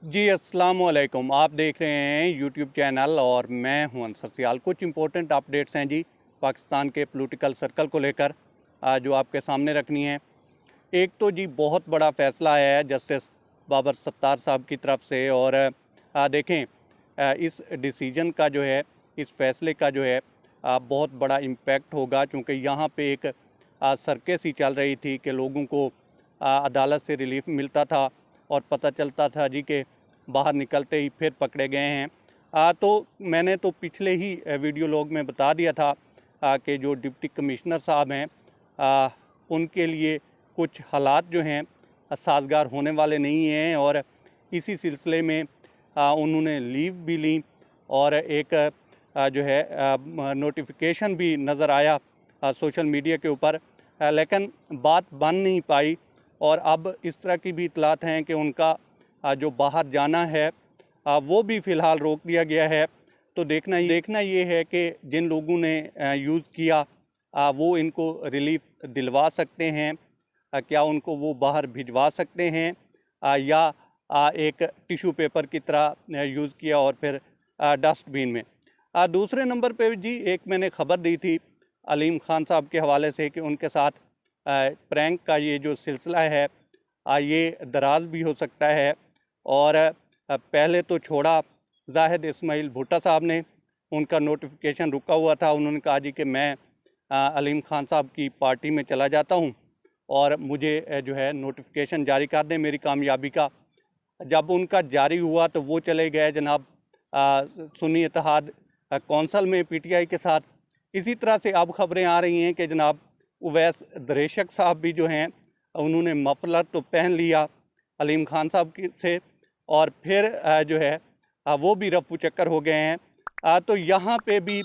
जी अस्सलाम वालेकुम। आप देख रहे हैं यूट्यूब चैनल और मैं हूं अंसर सियाल। कुछ इंपॉर्टेंट अपडेट्स हैं जी पाकिस्तान के पॉलिटिकल सर्कल को लेकर जो आपके सामने रखनी है। एक तो जी बहुत बड़ा फ़ैसला आया है जस्टिस बाबर सत्तार साहब की तरफ से और देखें इस डिसीजन का जो है, इस फ़ैसले का जो है बहुत बड़ा इम्पैक्ट होगा, क्योंकि यहाँ पे एक सर्कस ही चल रही थी कि लोगों को अदालत से रिलीफ मिलता था और पता चलता था जी कि बाहर निकलते ही फिर पकड़े गए हैं। तो मैंने तो पिछले ही वीडियो लॉग में बता दिया था कि जो डिप्टी कमिश्नर साहब हैं उनके लिए कुछ हालात जो हैं साजगार होने वाले नहीं हैं और इसी सिलसिले में उन्होंने लीव भी ली और एक जो है नोटिफिकेशन भी नज़र आया सोशल मीडिया के ऊपर, लेकिन बात बन नहीं पाई। और अब इस तरह की भी इतलात हैं कि उनका जो बाहर जाना है वो भी फ़िलहाल रोक दिया गया है। तो देखना ये है कि जिन लोगों ने यूज़ किया वो इनको रिलीफ दिलवा सकते हैं, क्या उनको वो बाहर भिजवा सकते हैं या एक टिशू पेपर की तरह यूज़ किया और फिर डस्टबिन में। दूसरे नंबर पे जी एक मैंने ख़बर दी थी अलीम ख़ान साहब के हवाले से कि उनके साथ प्रैंक का ये जो सिलसिला है ये दराज भी हो सकता है। और पहले तो छोड़ा जाहिद इस्माइल भुट्टा साहब ने, उनका नोटिफिकेशन रुका हुआ था। उन्होंने कहा जी कि मैं अलीम ख़ान साहब की पार्टी में चला जाता हूं और मुझे जो है नोटिफिकेशन जारी कर दें मेरी कामयाबी का। जब उनका जारी हुआ तो वो चले गए जनाब सुन्नी इत्तेहाद कौंसल में पीटीआई के साथ। इसी तरह से अब ख़बरें आ रही हैं कि जनाब उवैस दरेशक साहब भी जो हैं उन्होंने मफलर तो पहन लिया अलीम ख़ान साहब से और फिर जो है वो भी रफू चक्कर हो गए हैं। तो यहाँ पे भी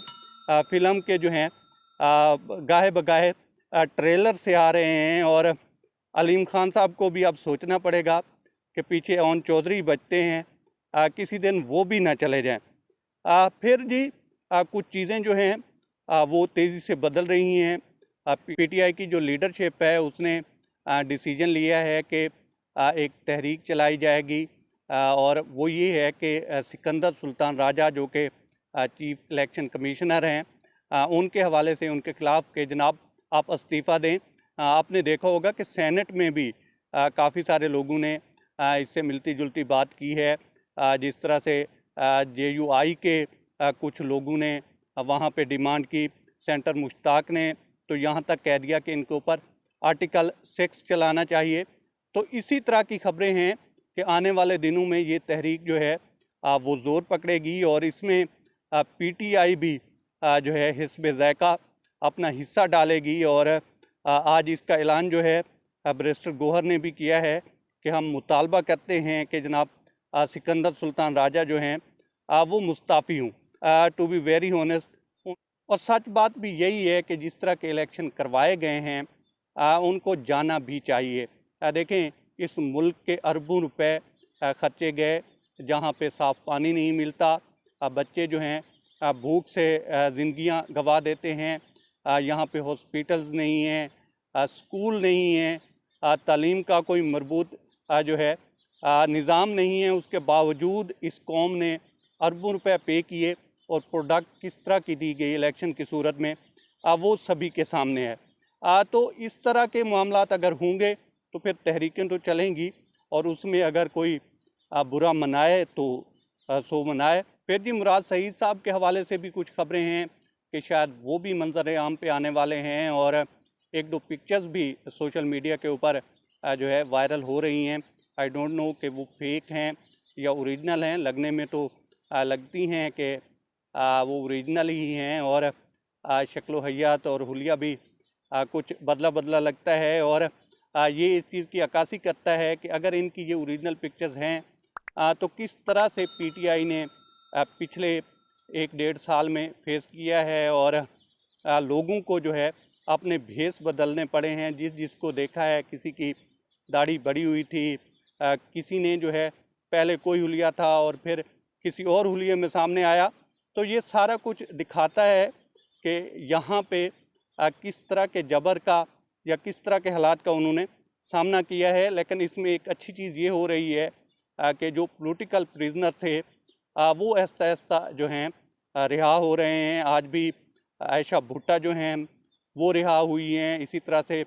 फ़िल्म के जो हैं गाहे बगाहे ट्रेलर से आ रहे हैं और अलीम ख़ान साहब को भी अब सोचना पड़ेगा कि पीछे ओन चौधरी बचते हैं, किसी दिन वो भी ना चले जाएं। फिर जी कुछ चीज़ें जो हैं वो तेज़ी से बदल रही हैं। पीटीआई की जो लीडरशिप है उसने डिसीजन लिया है कि एक तहरीक चलाई जाएगी और वो ये है कि सिकंदर सुल्तान राजा जो कि चीफ इलेक्शन कमिश्नर हैं उनके हवाले से उनके ख़िलाफ़ कि जनाब आप इस्तीफ़ा दें। आपने देखा होगा कि सेनेट में भी काफ़ी सारे लोगों ने इससे मिलती जुलती बात की है। जिस तरह से JUI के कुछ लोगों ने वहाँ पे डिमांड की, सेंटर मुश्ताक ने तो यहाँ तक कह दिया कि इनके ऊपर आर्टिकल 6 चलाना चाहिए। तो इसी तरह की खबरें हैं कि आने वाले दिनों में ये तहरीक जो है वो ज़ोर पकड़ेगी और इसमें PTI भी जो है हिस्ब ज़ायक़ा अपना हिस्सा डालेगी। और आज इसका ऐलान जो है बैरिस्टर गौहर ने भी किया है कि हम मुतालबा करते हैं कि जनाब सिकंदर सुल्तान राजा जो हैं वो मुस्ताफ़ी हों। टू बी वेरी ऑनेस्ट, और सच बात भी यही है कि जिस तरह के इलेक्शन करवाए गए हैं उनको जाना भी चाहिए। देखें इस मुल्क के अरबों रुपए खर्चे गए, जहाँ पे साफ़ पानी नहीं मिलता, बच्चे जो हैं भूख से ज़िंदगियाँ गंवा देते हैं, यहाँ पे हॉस्पिटल्स नहीं हैं, स्कूल नहीं हैं, तालीम का कोई मरबूत जो है निज़ाम नहीं है। उसके बावजूद इस कौम ने अरबों रुपए पे किए और प्रोडक्ट किस तरह की दी गई इलेक्शन की सूरत में वो सभी के सामने है। तो इस तरह के मामलात अगर होंगे तो फिर तहरीकें तो चलेंगी और उसमें अगर कोई बुरा मनाए तो सो मनाए। फिर जी मुराद सईद साहब के हवाले से भी कुछ खबरें हैं कि शायद वो भी मंजर आम पे आने वाले हैं और एक दो पिक्चर्स भी सोशल मीडिया के ऊपर जो है वायरल हो रही हैं। आई डोंट नो कि वो फेक हैं या ओरिजिनल हैं, लगने में तो लगती हैं कि वो ओरिजिनल ही हैं और शक्ल हयात और हुलिया भी कुछ बदला बदला लगता है। और ये इस चीज़ की अक्कासी करता है कि अगर इनकी ये ओरिजिनल पिक्चर्स हैं तो किस तरह से PTI ने पिछले 1-1.5 साल में फेस किया है और लोगों को जो है अपने भेस बदलने पड़े हैं। जिसको देखा है किसी की दाढ़ी बड़ी हुई थी, किसी ने जो है पहले कोई हुलिया था और फिर किसी और हुलिये में सामने आया। तो ये सारा कुछ दिखाता है कि यहाँ पे किस तरह के जबर का या किस तरह के हालात का उन्होंने सामना किया है। लेकिन इसमें एक अच्छी चीज़ ये हो रही है कि जो पॉलिटिकल प्रिजनर थे वो आहिस्ता आहिस्ता जो हैं रिहा हो रहे हैं। आज भी आयशा भुट्टा जो हैं वो रिहा हुई हैं। इसी तरह से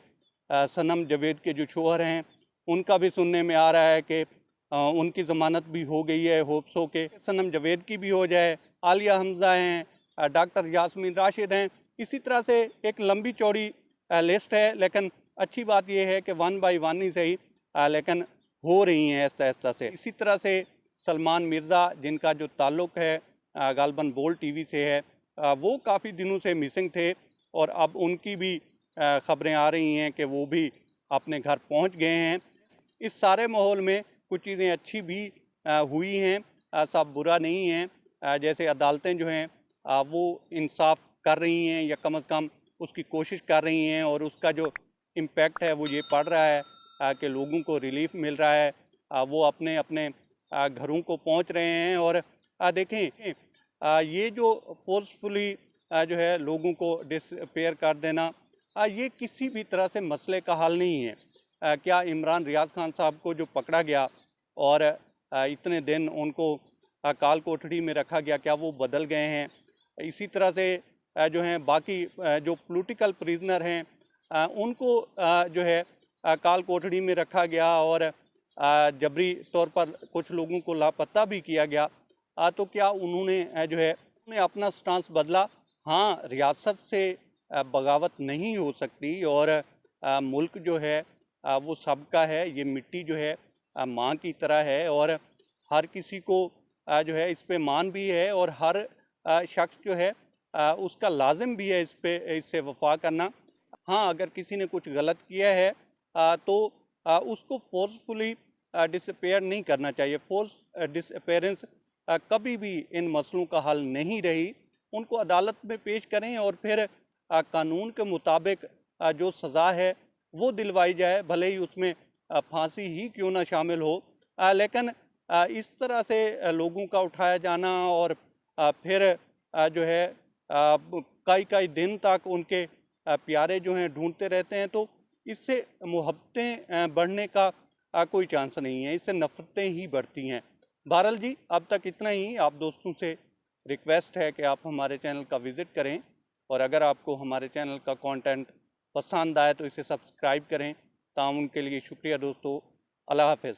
सनम जावेद के जो शोहर हैं उनका भी सुनने में आ रहा है कि उनकी ज़मानत भी हो गई है। होप्स हो के सनम जावेद की भी हो जाए। आलिया हमज़ा हैं, डॉक्टर यास्मीन राशिद हैं। इसी तरह से एक लंबी चौड़ी लिस्ट है, लेकिन अच्छी बात यह है कि वन बाई वन ही सही लेकिन हो रही हैं आहिस्ता आहिस्ता से। इसी तरह से सलमान मिर्ज़ा, जिनका जो ताल्लुक़ है गालबन बोल्ड टीवी से है, वो काफ़ी दिनों से मिसिंग थे और अब उनकी भी ख़बरें आ रही हैं कि वो भी अपने घर पहुंच गए हैं। इस सारे माहौल में कुछ चीज़ें अच्छी भी हुई हैं, सब बुरा नहीं है। जैसे अदालतें जो हैं वो इंसाफ कर रही हैं या कम से कम उसकी कोशिश कर रही हैं, और उसका जो इम्पैक्ट है वो ये पड़ रहा है कि लोगों को रिलीफ मिल रहा है। वो अपने अपने घरों को पहुंच रहे हैं। और देखें ये जो फोर्सफुली जो है लोगों को डिसअपेयर कर देना, ये किसी भी तरह से मसले का हल नहीं है। क्या इमरान रियाज खान साहब को जो पकड़ा गया और इतने दिन उनको काल कोठड़ी में रखा गया, क्या वो बदल गए हैं? इसी तरह से जो हैं बाकी जो पॉलिटिकल प्रिजनर हैं उनको जो है काल कोठड़ी में रखा गया और जबरी तौर पर कुछ लोगों को लापता भी किया गया। तो क्या उन्होंने जो है उन्होंने अपना स्टांस बदला? हाँ, रियासत से बगावत नहीं हो सकती और मुल्क जो है वो सबका है। ये मिट्टी जो है माँ की तरह है और हर किसी को जो है इस पे मान भी है और हर शख्स जो है उसका लाजिम भी है इससे वफा करना। हाँ, अगर किसी ने कुछ गलत किया है तो उसको फोर्सफुली डिसअपेयर नहीं करना चाहिए। फोर्स डिसअपेरेंस कभी भी इन मसलों का हल नहीं रही। उनको अदालत में पेश करें और फिर कानून के मुताबिक जो सज़ा है वो दिलवाई जाए, भले ही उसमें फांसी ही क्यों ना शामिल हो। लेकिन इस तरह से लोगों का उठाया जाना और फिर जो है कई कई दिन तक उनके प्यारे जो हैं ढूंढते रहते हैं, तो इससे मुहब्बतें बढ़ने का कोई चांस नहीं है, इससे नफ़रतें ही बढ़ती हैं। बहरहाल जी, अब तक इतना ही। आप दोस्तों से रिक्वेस्ट है कि आप हमारे चैनल का विज़िट करें और अगर आपको हमारे चैनल का कंटेंट पसंद आए तो इसे सब्सक्राइब करें। ताउन के लिए शुक्रिया दोस्तों। अल्लाह हाफ़िज़।